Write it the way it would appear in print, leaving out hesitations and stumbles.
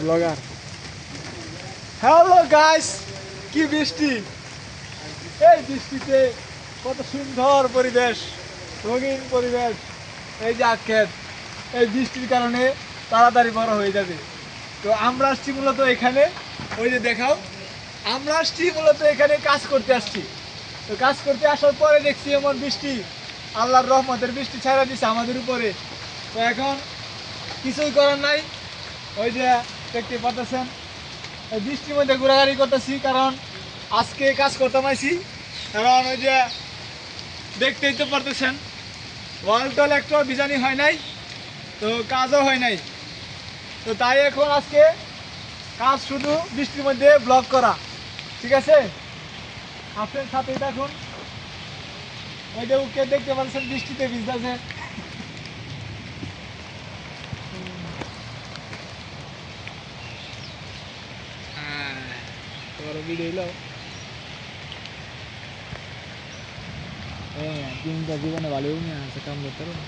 Blogger. Hello guys, কি বৃষ্টি! এই বৃষ্টিতে কত সুন্দর পরিবেশ, রঙিন পরিবেশ। এই যে আক্ষেত, এই বৃষ্টির কারণে তাড়াতাড়ি বড় হয়ে যাবে। তো আমরা আসছি মূলত এখানে, ওই যে দেখাও, আমরা আসছি মূলত এখানে কাজ করতে আসছি। তো কাজ করতে আসার পরে দেখছি এমন বৃষ্টি, আল্লাহর রহমতের বৃষ্টি ছাড়া দিচ্ছে আমাদের উপরে। তো এখন কিছুই করার নাই, ওই যে দেখতে পাচ্ছেন এই বৃষ্টির মধ্যে ঘোরাঘুরি করতেছি, কারণ আজকে কাজ করতে পারছি। কারণ ওই যে দেখতেই তো পারতেছেন, ওয়াল টল একটু বিজানি হয় নাই, তো কাজও হয় নাই। তো তাই এখন আজকে কাজ শুধু বৃষ্টির মধ্যে ব্লক করা, ঠিক আছে? আপনার সাথেই দেখুন, ওই যে ওকে দেখতে পাচ্ছেন বৃষ্টিতে ভিজতেছে। তোমার ভিডিও এলো, হ্যাঁ, দিনটা জীবনে ভালো নিয়ে আছে, কাম করতে পারো।